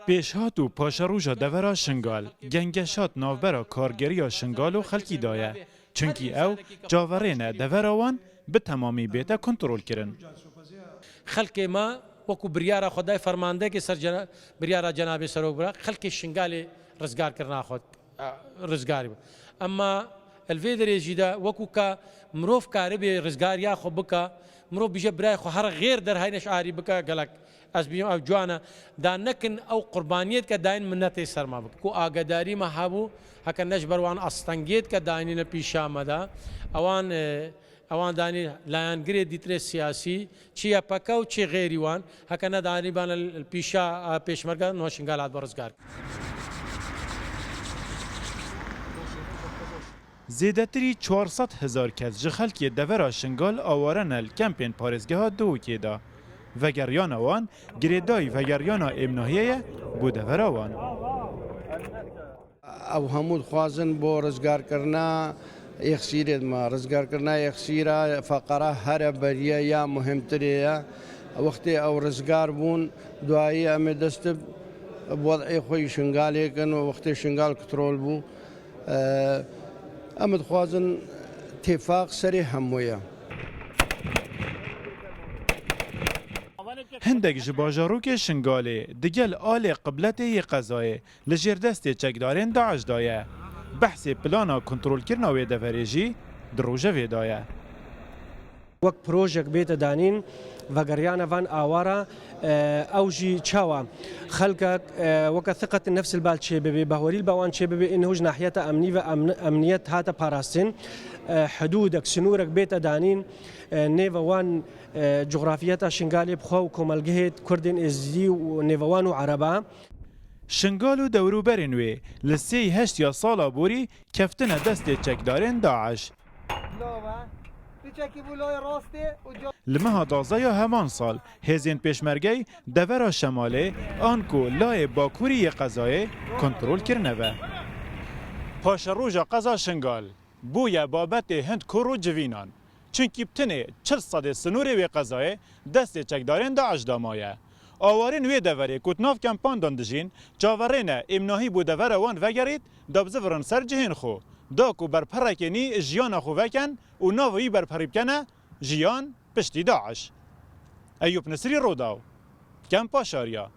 پیشهات و پاشروژا دورا شنگال گنگشات ناوبرا کارگریا شنگال و خلکی دایه چونکی او جاورین دوراوان به تمامی بیتا کنترل کرن. خلق ما وکو بریارا خدای فرمانده که سر بریارا جناب سروبرا خلق شنگال رزگار کرنا خود رزگاری اما الفيدري جدا وكو كا مروف كاربي رزقار يا خو بكا مروف بيجي براي خو هر غير در هاي نشعاري بكا قالك اسبيم او جوانا دا نكن او قربانيت كداين منتي سرما بك كو اگداري ما هابو هكا نجبر وان استنگيت كداين بيشا مدا اوان داني لاين گري ديتري سياسي چيا پكاو چي غيري وان هكا نداني بان البيشا پيشمرگا نوشنگالات برزگار زیدتری 400,000 کس جخل که دورا شنگال آوارن الکمپین پارزگاه ها دو که دا وگریان وان گریدای وگریان امناهیه بو دورا وان او همود خوازن بو رزگار کرنا یخسیر ما رزگار کرنا یخسیرا فقره هر بریه یا مهمتریه وقتی او رزگار بون دعایی امی دست بوضعی خوی شنگالی کن و وقتی شنگال کترول بو امد خوازن اتفاق سری همویا هندک جباجاروک شنگاله دگل آل قبلته قضایه لجردست چکدارین داعش دایه بحث پلانا کنترول کرنا و دفرجی دروجه و دایه وەک پرۆژێک بێتە دانین ڤەگەریانە ڤان ئاوارە ئەوژی چاوە خەلکە وەکە ثقة النفس البالچێ ببێ بەهۆری باوان چێ ببێ ئینهوش ناحیەتە ئەمنی و ئەمنیەت هاتە پاراستن حدودێک سنوورێک بێتە دانین نێڤەوان جغرافیەتە شنگالێ بخوا و کۆمەلگەهێت کوردین ئێزدی و نێڤەوان و عەرەبا شنگال و دەوروبەرین وێ لە سێی هەشتیا ساڵا بۆری کەفتنە دەستێ چەکدارێن داعش لمها دازایا همان سال هزین پیشمرگی دورا شماله آنکو لای باکوری قضای کنترول کرنه و پاش روژا قضا شنگال بویا بابت هند کرو جوینان چونکی بتنه 400 سنوری و قضای دست چکدارین داعش دامایه آوارین وی دوری کتناف کمپان داندجین جاورین امناهی بو دور وان وگرید دابزفران سر جهین خو داکو بر پرکنی جیان خو وکن و ناوی بر پریبکنه جیان پشتی داعش ایوب نصری روداو کم پاشاریا